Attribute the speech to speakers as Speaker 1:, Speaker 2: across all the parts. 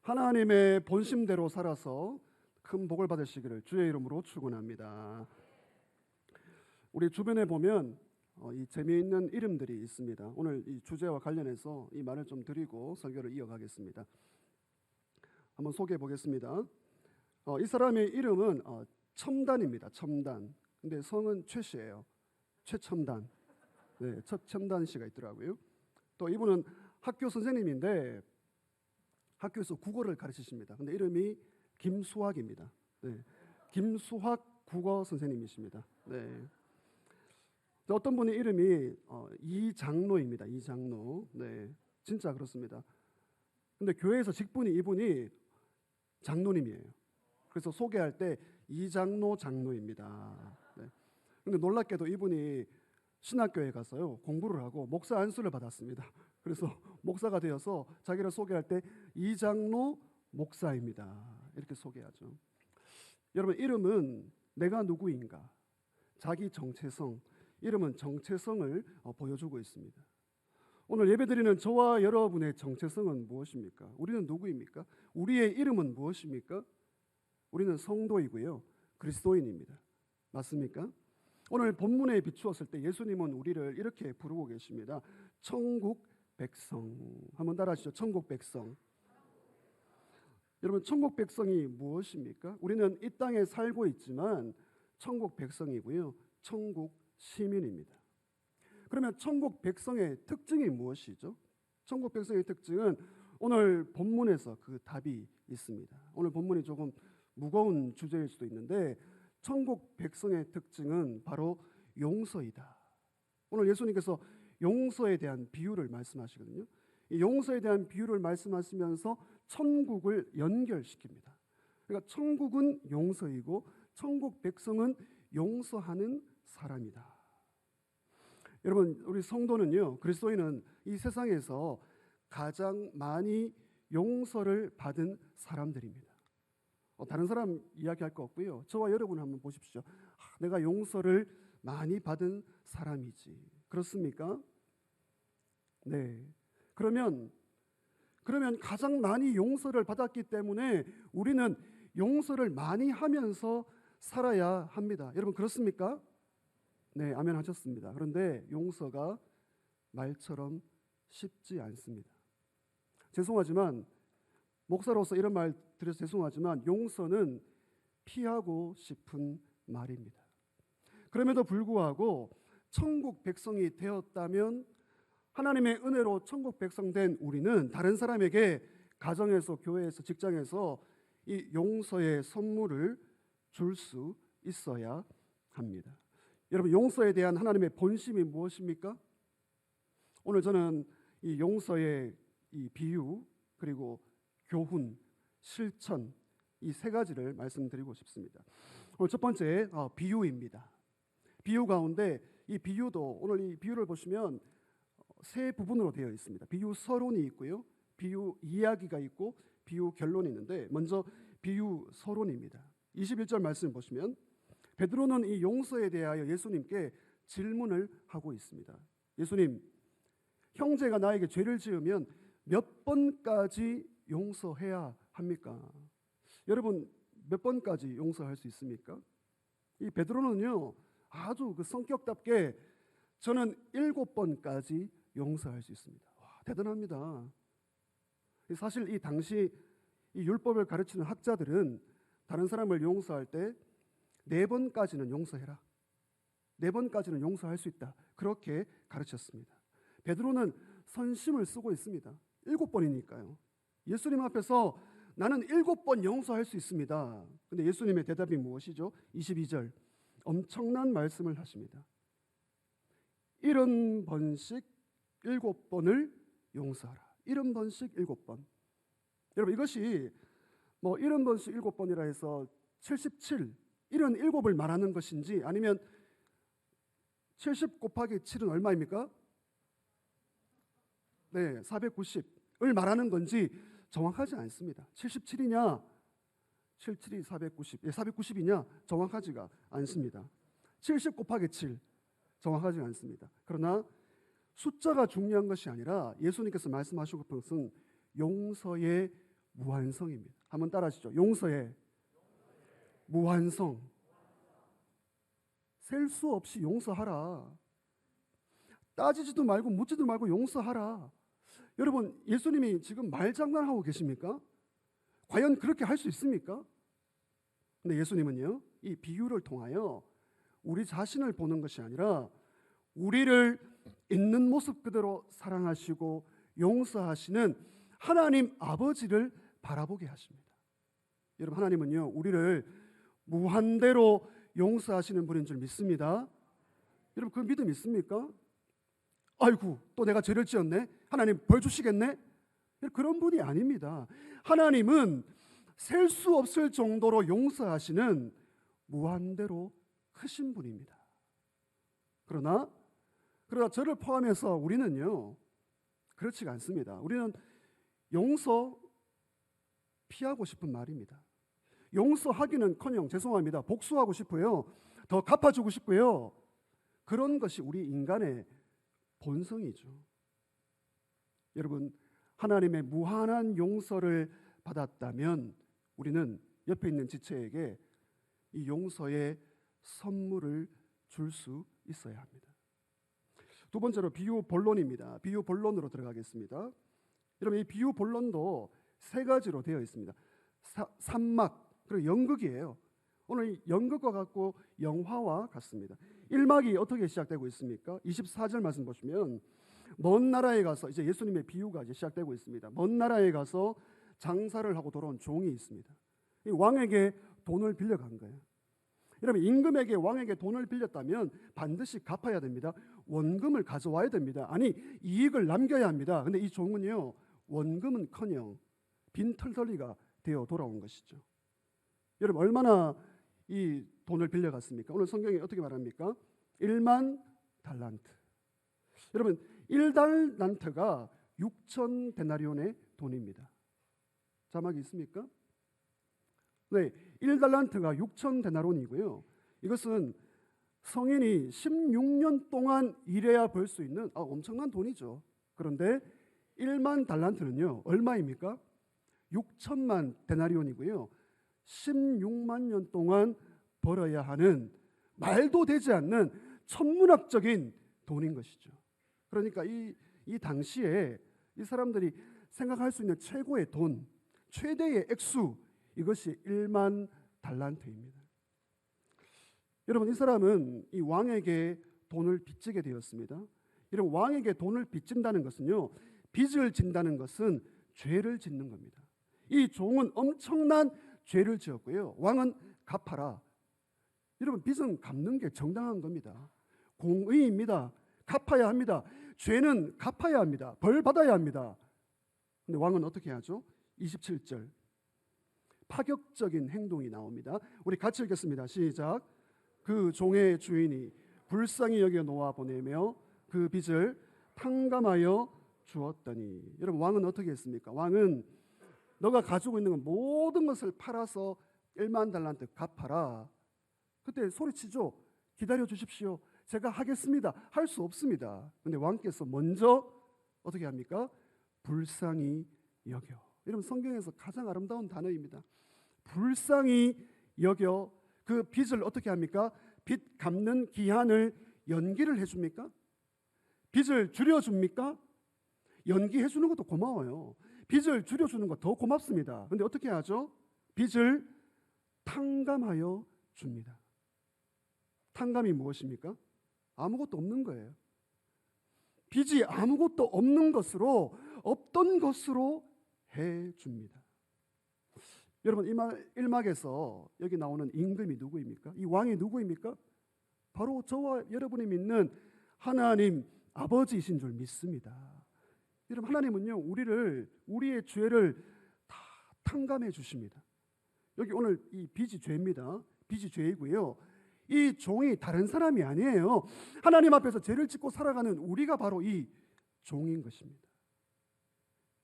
Speaker 1: 하나님의 본심대로 살아서 큰 복을 받으시기를 주의 이름으로 축원합니다. 우리 주변에 보면 이 재미있는 이름들이 있습니다. 오늘 이 주제와 관련해서 이 말을 좀 드리고 설교를 이어가겠습니다. 한번 소개해 보겠습니다. 이 사람의 이름은 첨단입니다. 첨단. 근데 성은 최씨예요. 최첨단. 네, 첨단 씨가 있더라고요. 또 이분은 학교 선생님인데 학교에서 국어를 가르치십니다. 근데 이름이 김수학입니다. 네, 김수학 국어 선생님이십니다. 네. 어떤 분의 이름이 이장로입니다. 이장로. 네, 진짜 그렇습니다. 근데 교회에서 직분이 이분이 장로님이에요. 그래서 소개할 때 이장로 장로입니다. 네. 근데 놀랍게도 이분이 신학교에 가서요 공부를 하고 목사 안수를 받았습니다. 그래서 목사가 되어서 자기를 소개할 때 이장로 목사입니다. 이렇게 소개하죠. 여러분, 이름은 내가 누구인가, 자기 정체성, 이름은 정체성을 보여주고 있습니다. 오늘 예배드리는 저와 여러분의 정체성은 무엇입니까? 우리는 누구입니까? 우리의 이름은 무엇입니까? 우리는 성도이고요, 그리스도인입니다. 맞습니까? 오늘 본문에 비추었을 때 예수님은 우리를 이렇게 부르고 계십니다. 천국 백성. 한번 따라하시죠. 천국 백성. 여러분, 천국 백성이 무엇입니까? 우리는 이 땅에 살고 있지만 천국 백성이고요, 천국 시민입니다. 그러면 천국 백성의 특징이 무엇이죠? 천국 백성의 특징은 오늘 본문에서 그 답이 있습니다. 오늘 본문이 조금 무거운 주제일 수도 있는데 천국 백성의 특징은 바로 용서이다. 오늘 예수님께서 용서에 대한 비유를 말씀하시거든요. 이 용서에 대한 비유를 말씀하시면서 천국을 연결시킵니다. 그러니까 천국은 용서이고 천국 백성은 용서하는 사람이다. 여러분, 우리 성도는요, 그리스도인은 이 세상에서 가장 많이 용서를 받은 사람들입니다. 다른 사람 이야기할 거 없고요, 저와 여러분 한번 보십시오. 내가 용서를 많이 받은 사람이지. 그렇습니까? 네. 그러면 가장 많이 용서를 받았기 때문에 우리는 용서를 많이 하면서 살아야 합니다. 여러분, 그렇습니까? 네, 아멘 하셨습니다. 그런데 용서가 말처럼 쉽지 않습니다. 죄송하지만, 목사로서 이런 말 드려서 죄송하지만 용서는 피하고 싶은 말입니다. 그럼에도 불구하고 천국 백성이 되었다면, 하나님의 은혜로 천국 백성 된 우리는 다른 사람에게 가정에서, 교회에서, 직장에서 이 용서의 선물을 줄 수 있어야 합니다. 여러분, 용서에 대한 하나님의 본심이 무엇입니까? 오늘 저는 이 용서의 이 비유, 그리고 교훈, 실천, 이 세 가지를 말씀드리고 싶습니다. 오늘 첫 번째 비유입니다. 비유 가운데 이 비유도, 오늘 이 비유를 보시면 세 부분으로 되어 있습니다. 비유 서론이 있고요, 비유 이야기가 있고 비유 결론이 있는데, 먼저 비유 서론입니다. 21절 말씀 보시면 베드로는 이 용서에 대하여 예수님께 질문을 하고 있습니다. 예수님, 형제가 나에게 죄를 지으면 몇 번까지 용서해야 합니까? 여러분, 몇 번까지 용서할 수 있습니까? 이 베드로는요, 아주 그 성격답게 저는 7번까지 용서할 수 있습니다. 와, 대단합니다. 사실 이 당시 이 율법을 가르치는 학자들은 다른 사람을 용서할 때 4번까지는 용서해라, 4번까지는 용서할 수 있다, 그렇게 가르쳤습니다. 베드로는 선심을 쓰고 있습니다. 7번이니까요. 예수님 앞에서 나는 7번 용서할 수 있습니다. 근데 예수님의 대답이 무엇이죠? 22절, 엄청난 말씀을 하십니다. 70번씩 7번을 용서하라. 70번씩 7번. 여러분, 이것이 70번씩 7번이라 해서 77, 77을 말하는 것인지, 아니면 70 곱하기 7은 얼마입니까? 네, 490을 말하는 건지 정확하지 않습니다. 77이냐, 77이 490, 490이냐 정확하지가 않습니다. 70 곱하기 7 정확하지 않습니다. 그러나 숫자가 중요한 것이 아니라 예수님께서 말씀하시고 싶은 것은 용서의 무한성입니다. 한번 따라하시죠. 용서의 무한성. 셀 수 없이 용서하라. 따지지도 말고 묻지도 말고 용서하라. 여러분, 예수님이 지금 말장난하고 계십니까? 과연 그렇게 할 수 있습니까? 근데 예수님은요, 이 비유를 통하여 우리 자신을 보는 것이 아니라 우리를 있는 모습 그대로 사랑하시고 용서하시는 하나님 아버지를 바라보게 하십니다. 여러분, 하나님은요, 우리를 무한대로 용서하시는 분인 줄 믿습니다. 여러분, 그 믿음 있습니까? 아이고, 또 내가 죄를 지었네? 하나님 벌 주시겠네? 그런 분이 아닙니다. 하나님은 셀 수 없을 정도로 용서하시는 무한대로 크신 분입니다. 그러나 저를 포함해서 우리는요, 그렇지가 않습니다. 우리는 용서 피하고 싶은 말입니다. 용서하기는커녕 죄송합니다. 복수하고 싶어요. 더 갚아주고 싶고요. 그런 것이 우리 인간의 본성이죠. 여러분, 하나님의 무한한 용서를 받았다면 우리는 옆에 있는 지체에게 이 용서의 선물을 줄 수 있어야 합니다. 두 번째로 비유 본론입니다. 비유 본론으로 들어가겠습니다. 여러분, 이 비유 본론도 세 가지로 되어 있습니다. 삼막 그리고 연극이에요. 오늘 연극과 같고 영화와 같습니다. 1막이 어떻게 시작되고 있습니까? 24절 말씀 보시면 먼 나라에 가서, 이제 예수님의 비유가 이제 시작되고 있습니다. 먼 나라에 가서 장사를 하고 돌아온 종이 있습니다. 이 왕에게 돈을 빌려간 거예요. 여러분, 임금에게 왕에게 돈을 빌렸다면 반드시 갚아야 됩니다. 원금을 가져와야 됩니다. 아니, 이익을 남겨야 합니다. 근데 이 종은요, 원금은커녕 빈털터리가 되어 돌아온 것이죠. 여러분, 얼마나 이 돈을 빌려갔습니까? 오늘 성경이 어떻게 말합니까? 1만 달란트. 여러분, 1달란트가 6천 데나리온의 돈입니다. 자막이 있습니까? 네, 1달란트가 6천 데나리온이고요. 이것은 성인이 16년 동안 일해야 벌 수 있는 엄청난 돈이죠. 그런데 1만 달란트는요, 얼마입니까? 6천만 데나리온이고요. 16만 년 동안 벌어야 하는 말도 되지 않는 천문학적인 돈인 것이죠. 그러니까 이 당시에 이 사람들이 생각할 수 있는 최고의 돈, 최대의 액수, 이것이 1만 달란트입니다. 여러분, 이 사람은 이 왕에게 돈을 빚지게 되었습니다. 여러분, 왕에게 돈을 빚진다는 것은요, 빚을 진다는 것은 죄를 짓는 겁니다. 이 종은 엄청난 죄를 지었고요. 왕은 갚아라. 여러분, 빚은 갚는 게 정당한 겁니다. 공의입니다. 갚아야 합니다. 죄는 갚아야 합니다. 벌 받아야 합니다. 근데 왕은 어떻게 하죠? 27절. 파격적인 행동이 나옵니다. 우리 같이 읽겠습니다. 시작. 그 종의 주인이 불쌍히 여겨 놓아 보내며 그 빚을 탕감하여 주었더니. 여러분, 왕은 어떻게 했습니까? 왕은 너가 가지고 있는 모든 것을 팔아서 1만 달란트 갚아라. 그때 소리치죠. 기다려 주십시오. 제가 하겠습니다. 할 수 없습니다. 근데 왕께서 먼저 어떻게 합니까? 불쌍히 여겨. 여러분, 성경에서 가장 아름다운 단어입니다. 불쌍히 여겨. 그 빚을 어떻게 합니까? 빚 갚는 기한을 연기를 해줍니까? 빚을 줄여줍니까? 연기해 주는 것도 고마워요. 빚을 줄여주는 것 더 고맙습니다. 그런데 어떻게 하죠? 빚을 탕감하여 줍니다. 탕감이 무엇입니까? 아무것도 없는 거예요. 빚이 아무것도 없는 것으로, 없던 것으로 해줍니다. 여러분, 1막에서 여기 나오는 임금이 누구입니까? 이 왕이 누구입니까? 바로 저와 여러분이 믿는 하나님 아버지이신 줄 믿습니다. 여러분, 하나님은요, 우리의 죄를 다 탕감해 주십니다. 여기 오늘 이 빚이 죄입니다. 빚이 죄이고요. 이 종이 다른 사람이 아니에요. 하나님 앞에서 죄를 짓고 살아가는 우리가 바로 이 종인 것입니다.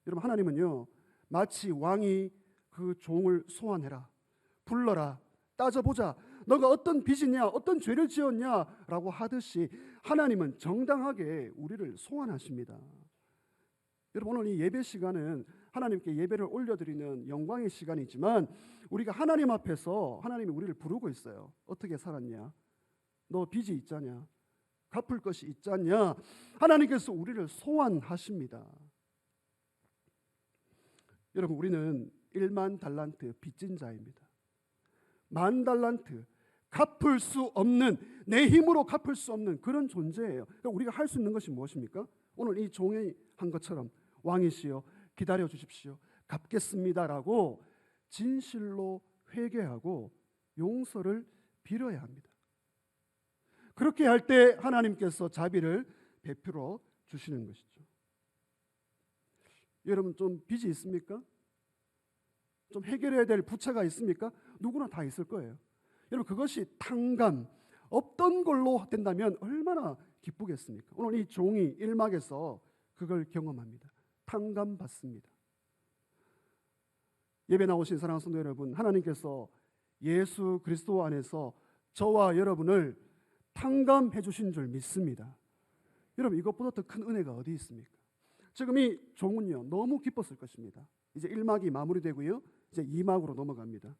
Speaker 1: 여러분, 하나님은요, 마치 왕이 그 종을 소환해라, 불러라, 따져보자, 너가 어떤 빚이냐, 어떤 죄를 지었냐라고 하듯이 하나님은 정당하게 우리를 소환하십니다. 여러분, 오늘 이 예배 시간은 하나님께 예배를 올려드리는 영광의 시간이지만 우리가 하나님 앞에서 하나님이 우리를 부르고 있어요. 어떻게 살았냐? 너 빚이 있잖냐? 갚을 것이 있잖냐? 하나님께서 우리를 소환하십니다. 여러분, 우리는 1만 달란트 빚진 자입니다. 10,000달란트 갚을 수 없는, 내 힘으로 갚을 수 없는 그런 존재예요. 그러니까 우리가 할 수 있는 것이 무엇입니까? 오늘 이 종이 한 것처럼 왕이시여 기다려 주십시오, 갚겠습니다라고 진실로 회개하고 용서를 빌어야 합니다. 그렇게 할 때 하나님께서 자비를 베풀어 주시는 것이죠. 여러분, 좀 빚이 있습니까? 좀 해결해야 될 부채가 있습니까? 누구나 다 있을 거예요. 여러분, 그것이 탕감, 없던 걸로 된다면 얼마나 기쁘겠습니까? 오늘 이 종이 1막에서 그걸 경험합니다. 탕감 받습니다. 예배 나오신 사랑하는 성도 여러분, 하나님께서 예수 그리스도 안에서 저와 여러분을 탕감해 주신 줄 믿습니다. 여러분, 이것보다 더 큰 은혜가 어디 있습니까? 지금 이 종은요, 너무 기뻤을 것입니다. 이제 1막이 마무리되고요, 이제 2막으로 넘어갑니다.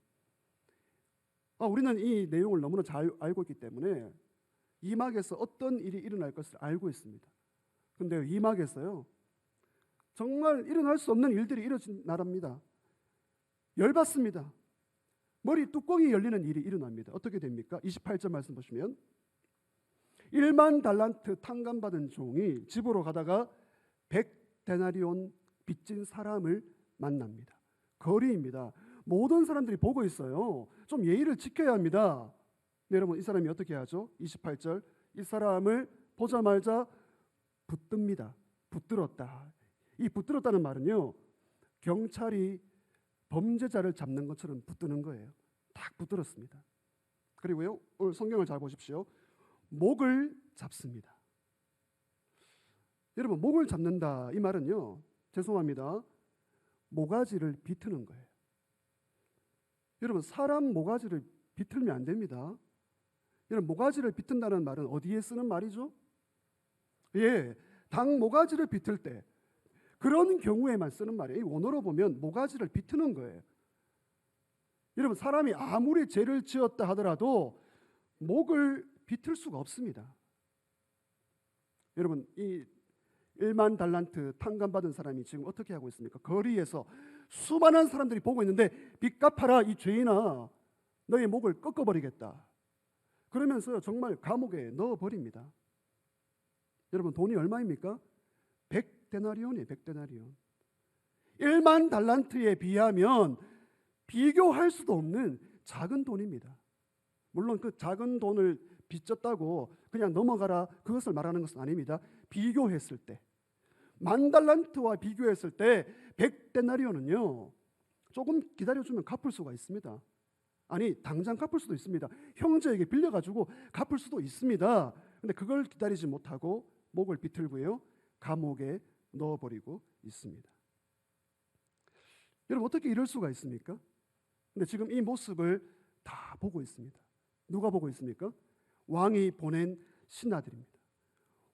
Speaker 1: 우리는 이 내용을 너무나 잘 알고 있기 때문에 2막에서 어떤 일이 일어날 것을 알고 있습니다. 그런데 2막에서요, 정말 일어날 수 없는 일들이 일어납니다. 열받습니다. 머리 뚜껑이 열리는 일이 일어납니다. 어떻게 됩니까? 28절 말씀 보시면 1만 달란트 탕감받은 종이 집으로 가다가 100데나리온 빚진 사람을 만납니다. 거리입니다. 모든 사람들이 보고 있어요. 좀 예의를 지켜야 합니다. 네, 여러분, 이 사람이 어떻게 하죠? 28절, 이 사람을 보자마자 붙듭니다. 붙들었다. 이 붙들었다는 말은요, 경찰이 범죄자를 잡는 것처럼 붙드는 거예요. 딱 붙들었습니다. 그리고요, 오늘 성경을 잘 보십시오. 목을 잡습니다. 여러분, 목을 잡는다, 이 말은요, 죄송합니다, 모가지를 비트는 거예요. 여러분, 사람 모가지를 비틀면 안 됩니다. 여러분, 모가지를 비튼다는 말은 어디에 쓰는 말이죠? 닭 모가지를 비틀 때, 그런 경우에만 쓰는 말이에요. 이 원어로 보면 모가지를 비트는 거예요. 여러분, 사람이 아무리 죄를 지었다 하더라도 목을 비틀 수가 없습니다. 여러분, 이 1만 달란트 탕감받은 사람이 지금 어떻게 하고 있습니까? 거리에서 수많은 사람들이 보고 있는데, 빚 갚아라 이 죄인아, 너의 목을 꺾어버리겠다, 그러면서 정말 감옥에 넣어버립니다. 여러분, 돈이 얼마입니까? 100데나리온이에요. 100데나리온. 1만 달란트에 비하면 비교할 수도 없는 작은 돈입니다. 물론 그 작은 돈을 빚졌다고 그냥 넘어가라, 그것을 말하는 것은 아닙니다. 비교했을 때, 10,000달란트와 비교했을 때 100데나리온은요, 조금 기다려주면 갚을 수가 있습니다. 아니, 당장 갚을 수도 있습니다. 형제에게 빌려가지고 갚을 수도 있습니다. 근데 그걸 기다리지 못하고 목을 비틀고요, 감옥에 넣어버리고 있습니다. 여러분, 어떻게 이럴 수가 있습니까? 근데 지금 이 모습을 다 보고 있습니다. 누가 보고 있습니까? 왕이 보낸 신하들입니다.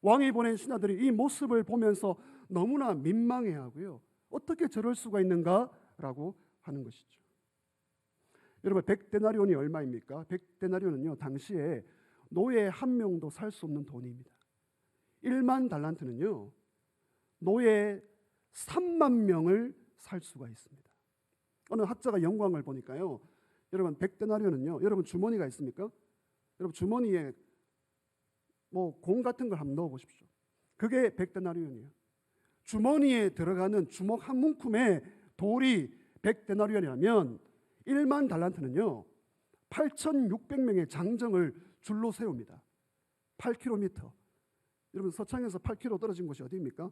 Speaker 1: 왕이 보낸 신하들이 이 모습을 보면서 너무나 민망해하고요, 어떻게 저럴 수가 있는가라고 하는 것이죠. 여러분, 100데나리온이 얼마입니까? 100데나리온은요, 당시에 노예 한 명도 살 수 없는 돈입니다. 1만 달란트는요, 노예 3만 명을 살 수가 있습니다. 어느 학자가 연구한 보니까요, 여러분, 100데나리온은요, 여러분 주머니가 있습니까? 여러분 주머니에 뭐 공 같은 걸 한번 넣어 보십시오. 그게 100데나리온이에요. 주머니에 들어가는 주먹 한 문큼의 돌이 100데나리온이라면 1만 달란트는요, 8,600명의 장정을 줄로 세웁니다. 8km. 여러분, 서창에서 8km 떨어진 곳이 어디입니까?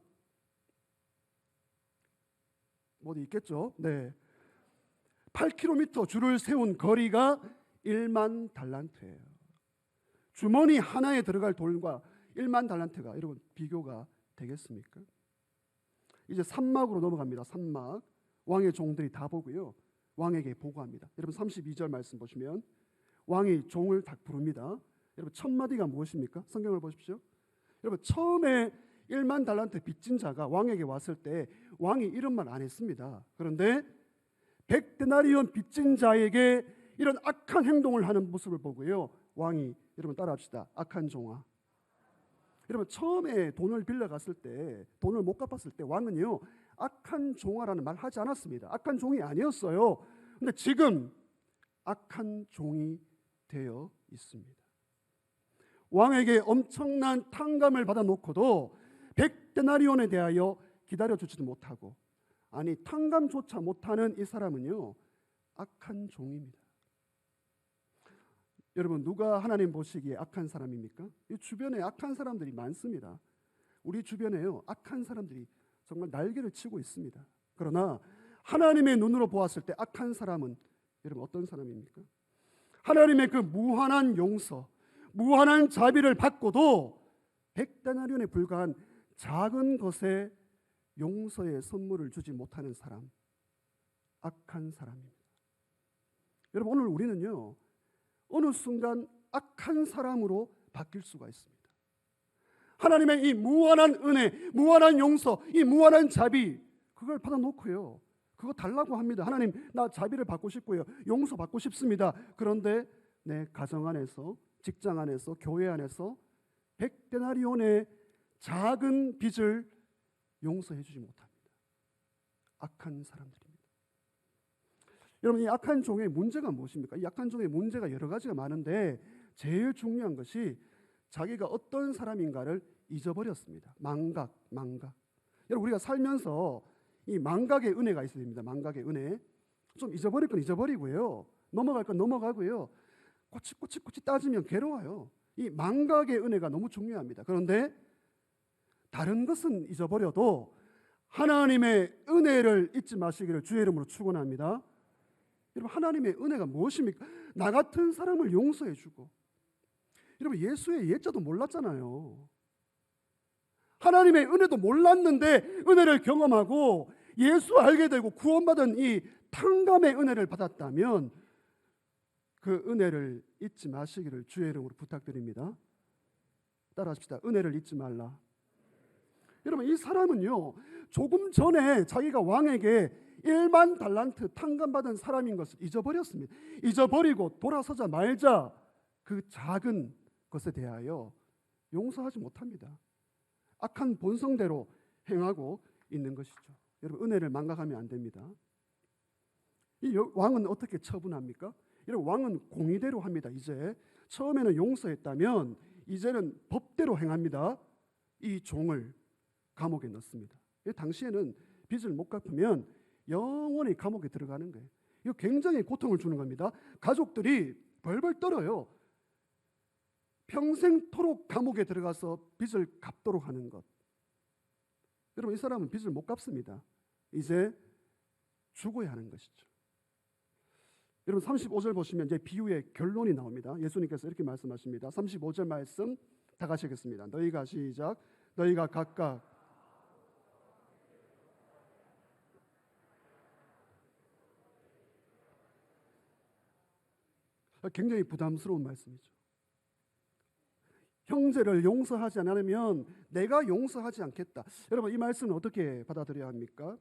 Speaker 1: 어디 있겠죠? 네. 8km 줄을 세운 거리가 1만 달란트예요. 주머니 하나에 들어갈 돌과 1만 달란트가 여러분 비교가 되겠습니까? 이제 3막으로 넘어갑니다. 3막. 왕의 종들이 다 보고요, 왕에게 보고합니다. 여러분, 32절 말씀 보시면 왕이 종을 딱 부릅니다. 여러분, 첫 마디가 무엇입니까? 성경을 보십시오. 여러분, 처음에 1만 달란트 빚진 자가 왕에게 왔을 때 왕이 이런 말 안 했습니다. 그런데 100데나리온 빚진 자에게 이런 악한 행동을 하는 모습을 보고요, 왕이, 여러분 따라합시다, 악한 종아. 여러분 처음에 돈을 빌려갔을 때, 돈을 못 갚았을 때 왕은요 악한 종아라는 말 하지 않았습니다. 악한 종이 아니었어요. 근데 지금 악한 종이 되어 있습니다. 왕에게 엄청난 탕감을 받아놓고도 100데나리온에 대하여 기다려주지도 못하고, 아니 탕감조차 못하는 이 사람은요 악한 종입니다. 여러분 누가 하나님 보시기에 악한 사람입니까? 이 주변에 악한 사람들이 많습니다. 우리 주변에요 악한 사람들이 정말 날개를 치고 있습니다. 그러나 하나님의 눈으로 보았을 때 악한 사람은 여러분 어떤 사람입니까? 하나님의 그 무한한 용서, 무한한 자비를 받고도 100데나리온에 불과한 작은 것에 용서의 선물을 주지 못하는 사람, 악한 사람입니다. 여러분 오늘 우리는요 어느 순간 악한 사람으로 바뀔 수가 있습니다. 하나님의 이 무한한 은혜, 무한한 용서, 이 무한한 자비, 그걸 받아놓고요 그거 달라고 합니다. 하나님 나 자비를 받고 싶고요, 용서 받고 싶습니다. 그런데 내 가정 안에서, 직장 안에서, 교회 안에서 100데나리온의 작은 빚을 용서해 주지 못합니다. 악한 사람들입니다. 여러분 이 악한 종의 문제가 무엇입니까? 이 악한 종의 문제가 여러 가지가 많은데 제일 중요한 것이 자기가 어떤 사람인가를 잊어버렸습니다. 망각. 여러분 우리가 살면서 이 망각의 은혜가 있어야 됩니다. 망각의 은혜. 좀 잊어버릴 건 잊어버리고요, 넘어갈 건 넘어가고요, 꼬치꼬치 따지면 괴로워요. 이 망각의 은혜가 너무 중요합니다. 그런데 다른 것은 잊어버려도 하나님의 은혜를 잊지 마시기를 주의 이름으로 축원합니다. 여러분 하나님의 은혜가 무엇입니까? 나 같은 사람을 용서해 주고, 여러분 예수의 예자도 몰랐잖아요. 하나님의 은혜도 몰랐는데 은혜를 경험하고 예수 알게 되고 구원받은 이 탕감의 은혜를 받았다면 그 은혜를 잊지 마시기를 주의 이름으로 부탁드립니다. 따라하십시다. 은혜를 잊지 말라. 여러분 이 사람은요 조금 전에 자기가 왕에게 1만 달란트 탕감받은 사람인 것을 잊어버렸습니다. 잊어버리고 돌아서자마자 그 작은 것에 대하여 용서하지 못합니다. 악한 본성대로 행하고 있는 것이죠. 여러분 은혜를 망각하면 안 됩니다. 이 왕은 어떻게 처분합니까? 여러분 왕은 공의대로 합니다. 이제 처음에는 용서했다면 이제는 법대로 행합니다. 이 종을 감옥에 넣습니다. 당시에는 빚을 못 갚으면 영원히 감옥에 들어가는 거예요. 이거 굉장히 고통을 주는 겁니다. 가족들이 벌벌 떨어요. 평생토록 감옥에 들어가서 빚을 갚도록 하는 것. 여러분 이 사람은 빚을 못 갚습니다. 이제 죽어야 하는 것이죠. 여러분 35절 보시면 이제 비유의 결론이 나옵니다. 예수님께서 이렇게 말씀하십니다. 35절 말씀 다 같이 하겠습니다. 너희가 시작. 너희가 각각 굉장히 부담스러운 말씀이죠. 형제를 용서하지 않으면 내가 용서하지 않겠다. 여러분 이 말씀은 어떻게 받아들여야 합니까?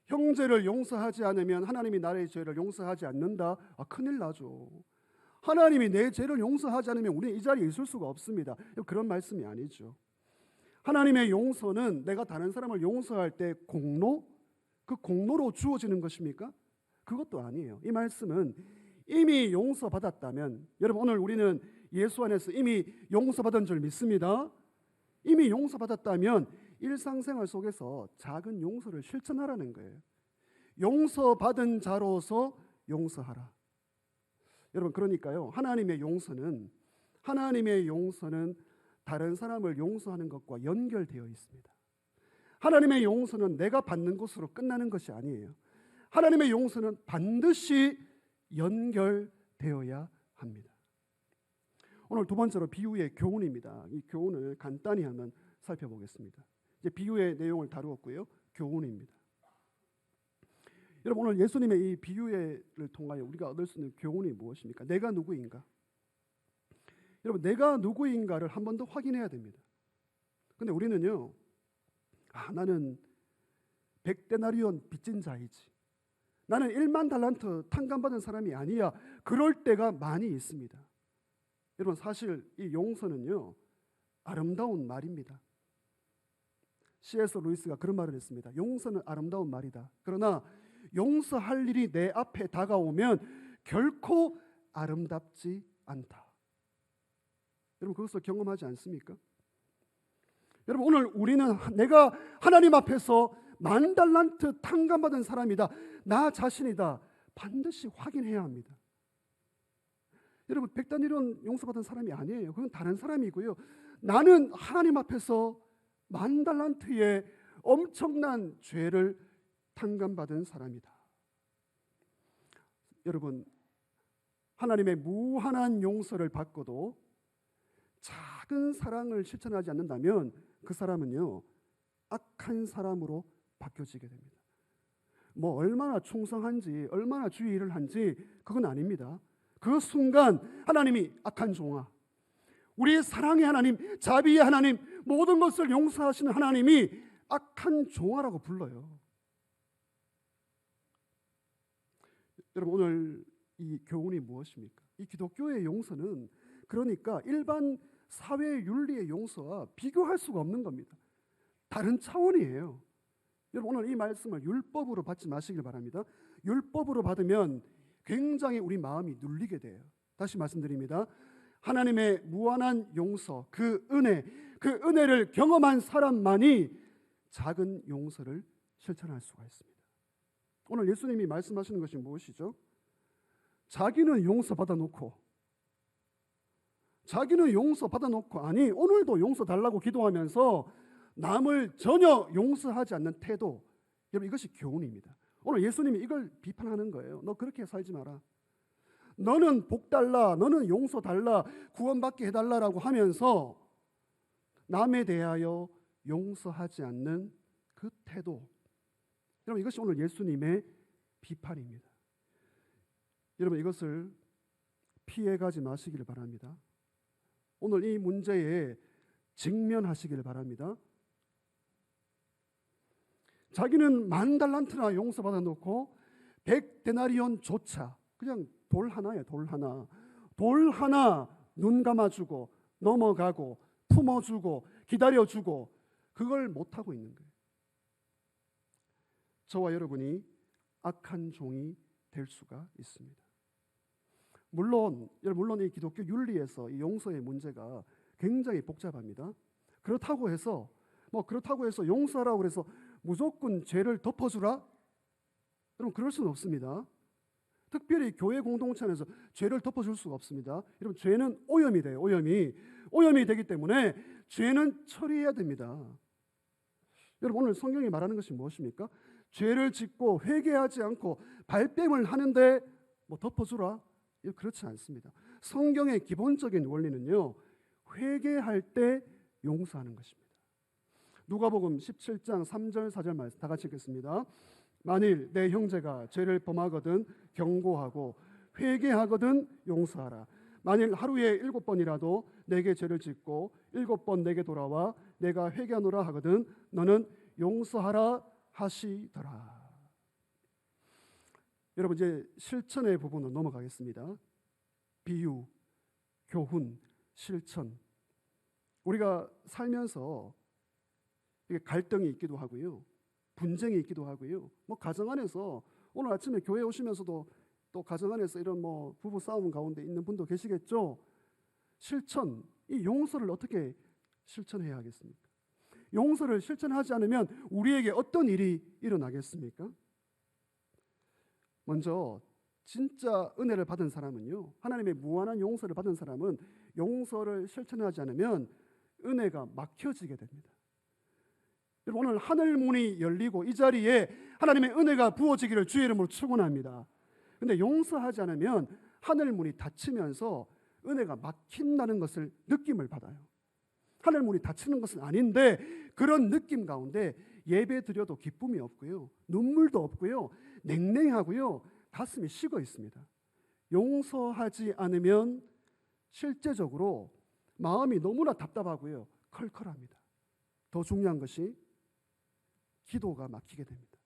Speaker 1: 형제를 용서하지 않으면 하나님이 나의 죄를 용서하지 않는다. 큰일 나죠. 하나님이 내 죄를 용서하지 않으면 우리는 이 자리에 있을 수가 없습니다. 그런 말씀이 아니죠. 하나님의 용서는 내가 다른 사람을 용서할 때 공로, 그 공로로 주어지는 것입니까? 그것도 아니에요. 이 말씀은 이미 용서받았다면, 여러분 오늘 우리는 예수 안에서 이미 용서받은 줄 믿습니다. 이미 용서받았다면 일상생활 속에서 작은 용서를 실천하라는 거예요. 용서받은 자로서 용서하라. 여러분 그러니까요 하나님의 용서는 다른 사람을 용서하는 것과 연결되어 있습니다. 하나님의 용서는 내가 받는 것으로 끝나는 것이 아니에요. 하나님의 용서는 반드시 연결되어야 합니다. 오늘 두 번째로 비유의 교훈입니다. 이 교훈을 간단히 한번 살펴보겠습니다. 이제 비유의 내용을 다루었고요. 교훈입니다. 여러분 오늘 예수님의 이 비유를 통하여 우리가 얻을 수 있는 교훈이 무엇입니까? 내가 누구인가? 여러분 내가 누구인가를 한 번 더 확인해야 됩니다. 근데 우리는요 나는 100데나리온 빚진 자이지, 나는 1만 달란트 탕감받은 사람이 아니야, 그럴 때가 많이 있습니다. 여러분, 사실 이 용서는요, 아름다운 말입니다. C.S. 루이스가 그런 말을 했습니다. 용서는 아름다운 말이다. 그러나 용서할 일이 내 앞에 다가오면 결코 아름답지 않다. 여러분, 그것을 경험하지 않습니까? 여러분, 오늘 우리는 내가 하나님 앞에서 10,000달란트 탕감받은 사람이다, 나 자신이다, 반드시 확인해야 합니다. 여러분, 100데나리온 용서받은 사람이 아니에요. 그건 다른 사람이고요. 나는 하나님 앞에서 10,000달란트의 엄청난 죄를 탕감받은 사람이다. 여러분, 하나님의 무한한 용서를 받고도 작은 사랑을 실천하지 않는다면 그 사람은요, 악한 사람으로 바뀌어지게 됩니다. 뭐 얼마나 충성한지, 얼마나 주의 일을 한지 그건 아닙니다. 그 순간 하나님이 악한 종아, 우리의 사랑의 하나님, 자비의 하나님, 모든 것을 용서하시는 하나님이 악한 종아라고 불러요. 여러분, 오늘 이 교훈이 무엇입니까? 이 기독교의 용서는 그러니까 일반 사회 윤리의 용서와 비교할 수가 없는 겁니다. 다른 차원이에요. 여러분, 오늘 이 말씀을 율법으로 받지 마시길 바랍니다. 율법으로 받으면 굉장히 우리 마음이 눌리게 돼요. 다시 말씀드립니다. 하나님의 무한한 용서, 그 은혜를 경험한 사람만이 작은 용서를 실천할 수가 있습니다. 오늘 예수님이 말씀하시는 것이 무엇이죠? 자기는 용서받아 놓고 아니 오늘도 용서 달라고 기도하면서 남을 전혀 용서하지 않는 태도, 여러분, 이것이 교훈입니다. 오늘 예수님이 이걸 비판하는 거예요. 너 그렇게 살지 마라. 너는 복 달라, 너는 용서 달라, 구원받게 해달라라고 하면서 남에 대하여 용서하지 않는 그 태도, 여러분, 이것이 오늘 예수님의 비판입니다. 여러분, 이것을 피해가지 마시기를 바랍니다. 오늘 이 문제에 직면하시기를 바랍니다. 자기는 10,000달란트나 용서받아 놓고 100데나리온조차 그냥 돌 하나예요. 돌 하나 눈 감아주고 넘어가고 품어주고 기다려주고 그걸 못하고 있는 거예요. 저와 여러분이 악한 종이 될 수가 있습니다. 물론 이 기독교 윤리에서 이 용서의 문제가 굉장히 복잡합니다. 그렇다고 해서 용서하라고 그래서 무조건 죄를 덮어주라? 여러분, 그럴 수는 없습니다. 특별히 교회 공동체 안에서 죄를 덮어줄 수가 없습니다. 여러분, 죄는 오염이 돼요. 오염이 되기 때문에 죄는 처리해야 됩니다. 여러분, 오늘 성경이 말하는 것이 무엇입니까? 죄를 짓고 회개하지 않고 발뺌을 하는데 뭐 덮어주라? 그렇지 않습니다. 성경의 기본적인 원리는요, 회개할 때 용서하는 것입니다. 누가복음 17장 3절 4절 말씀 다 같이 읽겠습니다. 만일 내 형제가 죄를 범하거든 경고하고 회개하거든 용서하라. 만일 하루에 7번이라도 내게 죄를 짓고 7번 내게 돌아와 내가 회개하노라 하거든 너는 용서하라 하시더라. 여러분, 이제 실천의 부분으로 넘어가겠습니다. 비유, 교훈, 실천. 우리가 살면서 이게 갈등이 있기도 하고요, 분쟁이 있기도 하고요. 뭐 가정 안에서 오늘 아침에 교회 오시면서도 또 가정 안에서 이런 뭐 부부 싸움 가운데 있는 분도 계시겠죠. 실천, 이 용서를 어떻게 실천해야 하겠습니까? 용서를 실천하지 않으면 우리에게 어떤 일이 일어나겠습니까? 먼저 진짜 은혜를 받은 사람은요, 하나님의 무한한 용서를 받은 사람은 용서를 실천하지 않으면 은혜가 막혀지게 됩니다. 여러분, 오늘 하늘 문이 열리고 이 자리에 하나님의 은혜가 부어지기를 주의 이름으로 축원합니다. 근데 용서하지 않으면 하늘 문이 닫히면서 은혜가 막힌다는 것을 느낌을 받아요. 하늘 문이 닫히는 것은 아닌데 그런 느낌 가운데 예배 드려도 기쁨이 없고요, 눈물도 없고요, 냉랭하고요, 가슴이 식어 있습니다. 용서하지 않으면 실제적으로 마음이 너무나 답답하고요, 컬컬합니다. 더 중요한 것이 기도가 막히게 됩니다.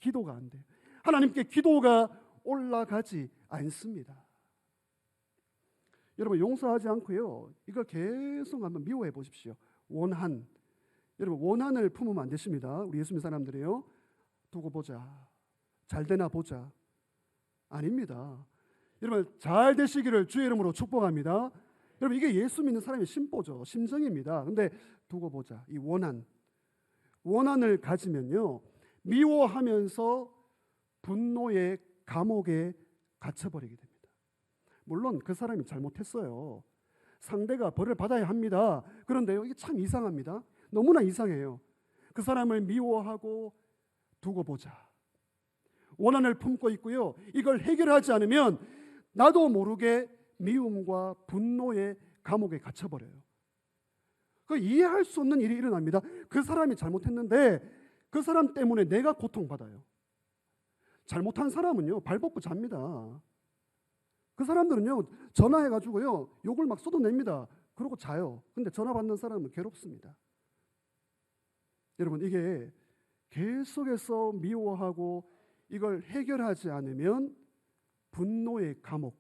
Speaker 1: 기도가 안 돼요. 하나님께 기도가 올라가지 않습니다. 여러분 용서하지 않고요, 이걸 계속 한번 미워해 보십시오. 원한. 여러분 원한을 품으면 안 되십니다. 우리 예수 믿는 사람들이요. 두고 보자, 잘 되나 보자. 아닙니다. 여러분 잘 되시기를 주의 이름으로 축복합니다. 여러분 이게 예수 믿는 사람의 심보죠. 심정입니다. 근데 두고 보자, 이 원한을 가지면요, 미워하면서 분노의 감옥에 갇혀버리게 됩니다. 물론 그 사람이 잘못했어요. 상대가 벌을 받아야 합니다. 그런데요, 이게 참 이상합니다. 너무나 이상해요. 그 사람을 미워하고 두고 보자, 원한을 품고 있고요, 이걸 해결하지 않으면 나도 모르게 미움과 분노의 감옥에 갇혀버려요. 그 이해할 수 없는 일이 일어납니다. 그 사람이 잘못했는데 그 사람 때문에 내가 고통받아요. 잘못한 사람은요 발벗고 잡니다. 그 사람들은요 전화해가지고요 욕을 막 쏟아냅니다. 그러고 자요. 근데 전화 받는 사람은 괴롭습니다. 여러분 이게 계속해서 미워하고 이걸 해결하지 않으면 분노의 감옥,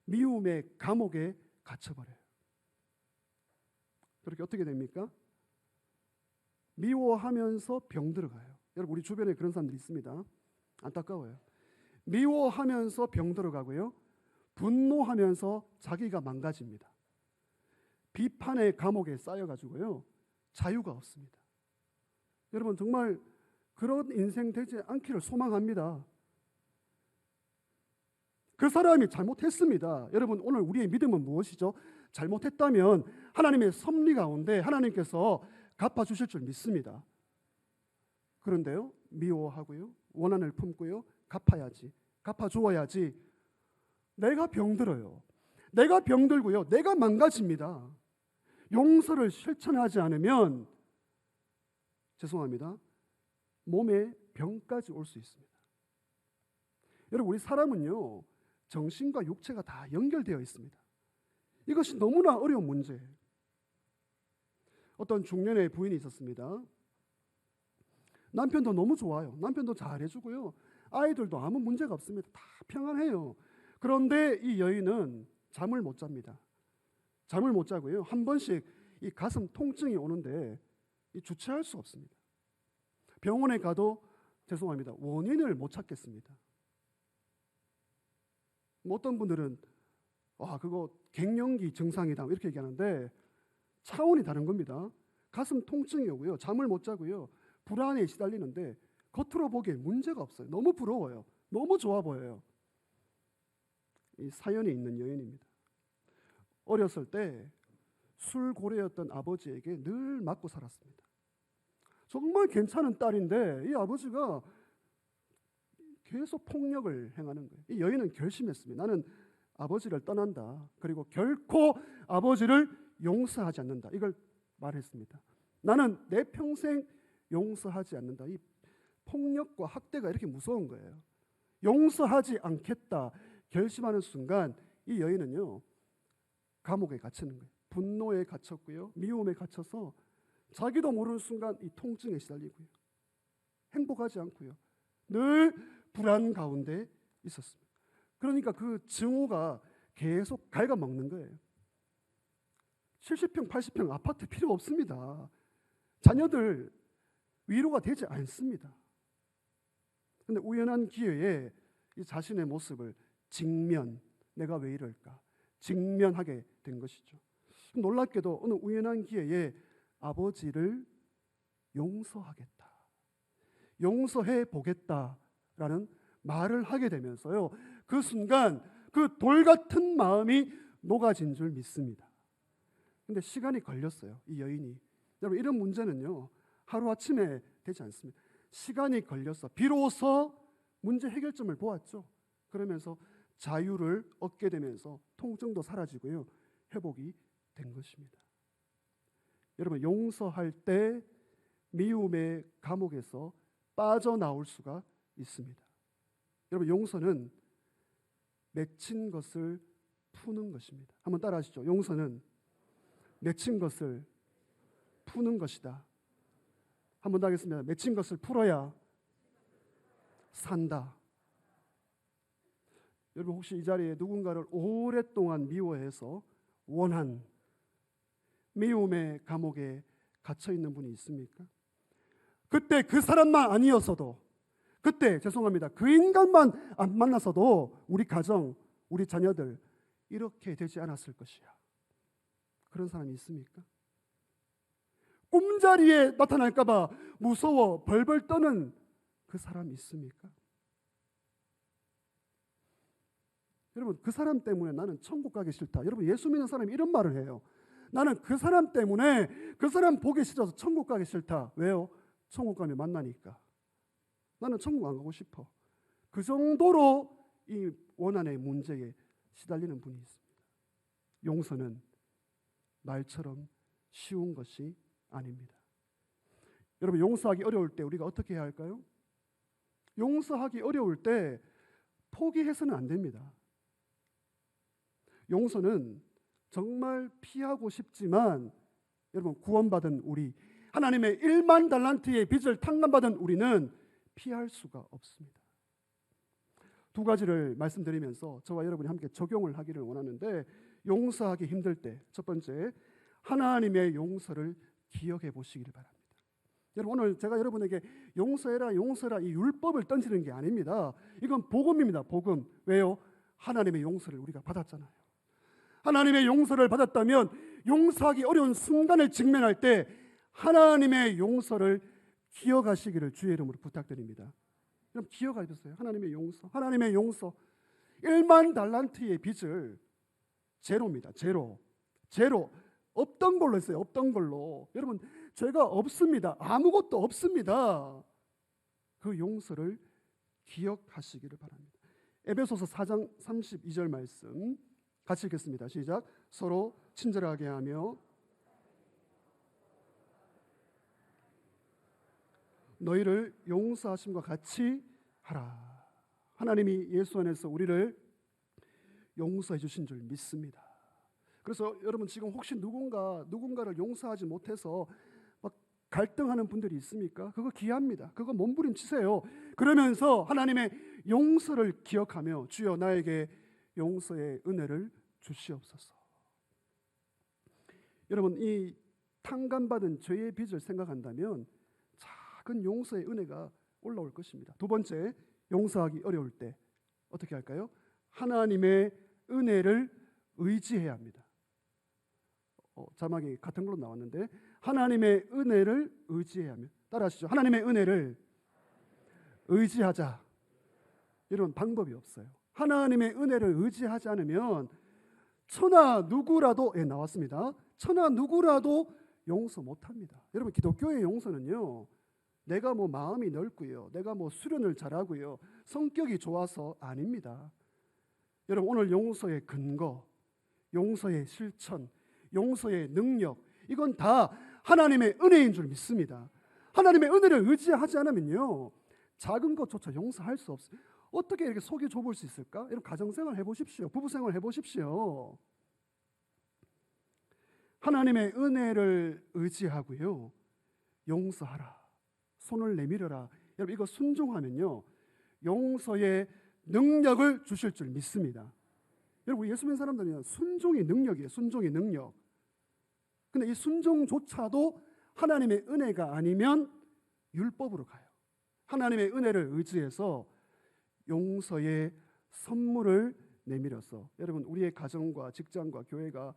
Speaker 1: 미움의 감옥에 갇혀버려요. 그렇게 어떻게 됩니까? 미워하면서 병 들어가요. 여러분 우리 주변에 그런 사람들이 있습니다. 안타까워요. 미워하면서 병 들어가고요, 분노하면서 자기가 망가집니다. 비판의 감옥에 쌓여가지고요 자유가 없습니다. 여러분 정말 그런 인생 되지 않기를 소망합니다. 그 사람이 잘못했습니다. 여러분 오늘 우리의 믿음은 무엇이죠? 잘못했다면 하나님의 섭리 가운데 하나님께서 갚아주실 줄 믿습니다. 그런데요 미워하고요, 원한을 품고요, 갚아주어야지. 내가 병들어요. 내가 병들고요, 내가 망가집니다. 용서를 실천하지 않으면 죄송합니다, 몸에 병까지 올 수 있습니다. 여러분 우리 사람은요 정신과 육체가 다 연결되어 있습니다. 이것이 너무나 어려운 문제예요. 어떤 중년의 부인이 있었습니다. 남편도 너무 좋아요. 남편도 잘해주고요, 아이들도 아무 문제가 없습니다. 다 평안해요. 그런데 이 여인은 잠을 못 잡니다. 잠을 못 자고요, 한 번씩 이 가슴 통증이 오는데 주체할 수 없습니다. 병원에 가도 죄송합니다, 원인을 못 찾겠습니다. 어떤 분들은 그거 갱년기 증상이다 이렇게 얘기하는데 차원이 다른 겁니다. 가슴 통증이 오고요, 잠을 못 자고요, 불안에 시달리는데 겉으로 보기에 문제가 없어요. 너무 부러워요. 너무 좋아 보여요. 이 사연이 있는 여인입니다. 어렸을 때 술고래였던 아버지에게 늘 맞고 살았습니다. 정말 괜찮은 딸인데 이 아버지가 계속 폭력을 행하는 거예요. 이 여인은 결심했습니다. 나는 아버지를 떠난다. 그리고 결코 아버지를 용서하지 않는다. 이걸 말했습니다. 나는 내 평생 용서하지 않는다. 이 폭력과 학대가 이렇게 무서운 거예요. 용서하지 않겠다 결심하는 순간 이 여인은요 감옥에 갇히는 거예요. 분노에 갇혔고요, 미움에 갇혀서 자기도 모르는 순간 이 통증에 시달리고요, 행복하지 않고요, 늘 불안 가운데 있었습니다. 그러니까 그 증오가 계속 갉아먹는 거예요. 70평, 80평 아파트 필요 없습니다. 자녀들 위로가 되지 않습니다. 그런데 우연한 기회에 이 자신의 모습을 내가 왜 이럴까 직면하게 된 것이죠. 놀랍게도 어느 우연한 기회에 아버지를 용서하겠다, 용서해 보겠다라는 말을 하게 되면서요, 그 순간 그 돌 같은 마음이 녹아진 줄 믿습니다. 근데 시간이 걸렸어요. 이 여인이. 여러분 이런 문제는요 하루아침에 되지 않습니다. 시간이 걸려서 비로소 문제 해결점을 보았죠. 그러면서 자유를 얻게 되면서 통증도 사라지고요, 회복이 된 것입니다. 여러분 용서할 때 미움의 감옥에서 빠져나올 수가 있습니다. 여러분 용서는 맺힌 것을 푸는 것입니다. 한번 따라하시죠. 용서는 맺힌 것을 푸는 것이다. 한 번 더 하겠습니다. 맺힌 것을 풀어야 산다. 여러분 혹시 이 자리에 누군가를 오랫동안 미워해서 원한 미움의 감옥에 갇혀 있는 분이 있습니까? 그때 그 사람만 아니었어도, 그때 죄송합니다, 그 인간만 안 만났어도 우리 가정, 우리 자녀들 이렇게 되지 않았을 것이야. 그런 사람이 있습니까? 꿈자리에 나타날까 봐 무서워 벌벌 떠는 그 사람이 있습니까? 여러분 그 사람 때문에 나는 천국 가기 싫다. 여러분 예수 믿는 사람이 이런 말을 해요. 나는 그 사람 때문에 그 사람 보기 싫어서 천국 가기 싫다. 왜요? 천국 가면 만나니까. 나는 천국 안 가고 싶어. 그 정도로 이 원한의 문제에 시달리는 분이 있습니다. 용서는 말처럼 쉬운 것이 아닙니다. 여러분 용서하기 어려울 때 우리가 어떻게 해야 할까요? 용서하기 어려울 때 포기해서는 안 됩니다. 용서는 정말 피하고 싶지만 여러분 구원받은 우리, 하나님의 1만 달란트의 빚을 탕감받은 우리는 피할 수가 없습니다. 두 가지를 말씀드리면서 저와 여러분이 함께 적용을 하기를 원하는데, 용서하기 힘들 때 첫 번째, 하나님의 용서를 기억해 보시기를 바랍니다. 여러분 오늘 제가 여러분에게 용서해라 용서해라 이 율법을 던지는 게 아닙니다. 이건 복음입니다. 복음. 왜요? 하나님의 용서를 우리가 받았잖아요. 하나님의 용서를 받았다면 용서하기 어려운 순간을 직면할 때 하나님의 용서를 기억하시기를 주의 이름으로 부탁드립니다. 그럼 기억하셨어요? 하나님의 용서. 하나님의 용서. 1만 달란트의 빚을 제로입니다. 제로. 없던 걸로 했어요. 없던 걸로. 여러분 죄가 없습니다. 아무것도 없습니다. 그 용서를 기억하시기를 바랍니다. 에베소서 4장 32절 말씀 같이 읽겠습니다. 시작. 서로 친절하게 하며 너희를 용서하심과 같이 하라. 하나님이 예수 안에서 우리를 용서해 주신 줄 믿습니다. 그래서 여러분 지금 혹시 누군가를 용서하지 못해서 막 갈등하는 분들이 있습니까? 그거 기합니다. 그거 몸부림치세요. 그러면서 하나님의 용서를 기억하며 주여 나에게 용서의 은혜를 주시옵소서. 여러분 이 탕감받은 죄의 빚을 생각한다면 작은 용서의 은혜가 올라올 것입니다. 두 번째, 용서하기 어려울 때 어떻게 할까요? 하나님의 은혜를 의지해야 합니다. 자막이 같은 걸로 나왔는데 하나님의 은혜를 의지해야 합니다. 따라하시죠. 하나님의 은혜를 의지하자. 이런 방법이 없어요. 하나님의 은혜를 의지하지 않으면 천하 누구라도 나왔습니다. 천하 누구라도 용서 못합니다. 여러분 기독교의 용서는요, 내가 뭐 마음이 넓고요, 내가 뭐 수련을 잘하고요, 성격이 좋아서 아닙니다. 여러분 오늘 용서의 근거, 용서의 실천, 용서의 능력, 이건 다 하나님의 은혜인 줄 믿습니다. 하나님의 은혜를 의지하지 않으면요 작은 것조차 용서할 수 없어요. 어떻게 이렇게 속이 좁을 수 있을까? 여러분 가정생활 해보십시오. 부부생활 해보십시오. 하나님의 은혜를 의지하고요 용서하라, 손을 내밀어라. 여러분 이거 순종하면요 용서의 능력을 주실 줄 믿습니다. 여러분 예수 믿는 사람들은 순종이 능력이에요. 순종이 능력. 근데 이 순종조차도 하나님의 은혜가 아니면 율법으로 가요. 하나님의 은혜를 의지해서 용서의 선물을 내밀어서 여러분 우리의 가정과 직장과 교회가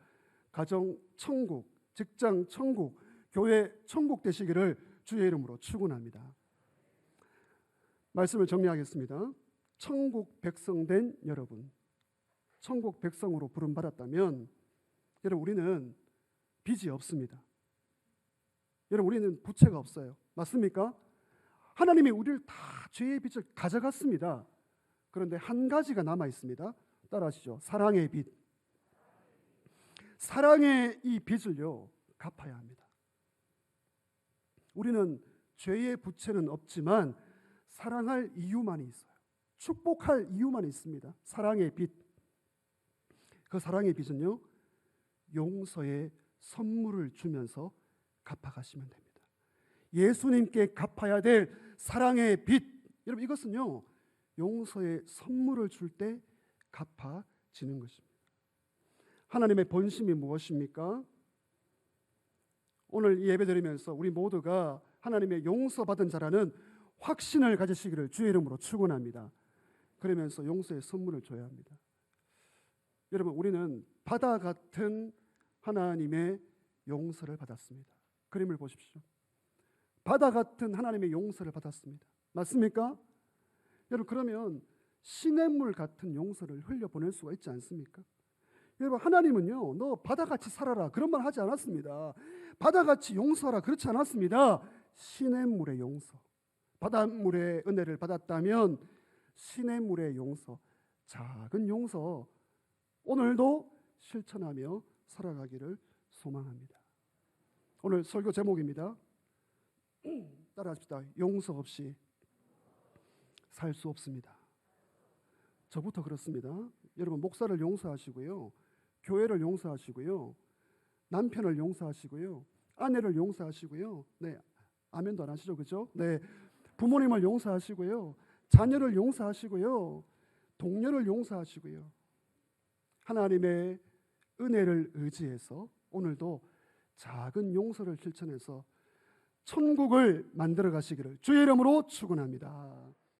Speaker 1: 가정 천국, 직장 천국, 교회 천국 되시기를 주의 이름으로 축원합니다. 말씀을 정리하겠습니다. 천국 백성 된 여러분, 천국 백성으로 부름받았다면 여러분 우리는 빚이 없습니다. 여러분 우리는 부채가 없어요. 맞습니까? 하나님이 우리를 다 죄의 빚을 가져갔습니다. 그런데 한 가지가 남아 있습니다. 따라하시죠. 사랑의 빚. 사랑의 이 빚을요 갚아야 합니다. 우리는 죄의 부채는 없지만 사랑할 이유만이 있어요. 축복할 이유만 있습니다. 사랑의 빚. 그 사랑의 빚은요 용서의 선물을 주면서 갚아가시면 됩니다. 예수님께 갚아야 될 사랑의 빚, 여러분 이것은요 용서의 선물을 줄 때 갚아지는 것입니다. 하나님의 본심이 무엇입니까? 오늘 이 예배 드리면서 우리 모두가 하나님의 용서받은 자라는 확신을 가지시기를 주의 이름으로 축원합니다. 그러면서 용서의 선물을 줘야 합니다. 여러분 우리는 바다 같은 하나님의 용서를 받았습니다. 그림을 보십시오. 바다 같은 하나님의 용서를 받았습니다. 맞습니까? 여러분 그러면 시냇물 같은 용서를 흘려보낼 수가 있지 않습니까? 여러분 하나님은요 너 바다같이 살아라 그런 말 하지 않았습니다. 바다같이 용서하라 그렇지 않았습니다. 시냇물의 용서, 바닷물의 은혜를 받았다면 시냇물의 용서, 작은 용서 오늘도 실천하며 살아가기를 소망합니다. 오늘 설교 제목입니다. 따라합시다. 용서 없이 살 수 없습니다. 저부터 그렇습니다. 여러분 목사를 용서하시고요, 교회를 용서하시고요, 남편을 용서하시고요, 아내를 용서하시고요. 네, 아멘도 안 하시죠, 그죠? 네, 부모님을 용서하시고요, 자녀를 용서하시고요, 동료를 용서하시고요. 하나님의 은혜를 의지해서 오늘도 작은 용서를 실천해서 천국을 만들어 가시기를 주의 이름으로 축원합니다.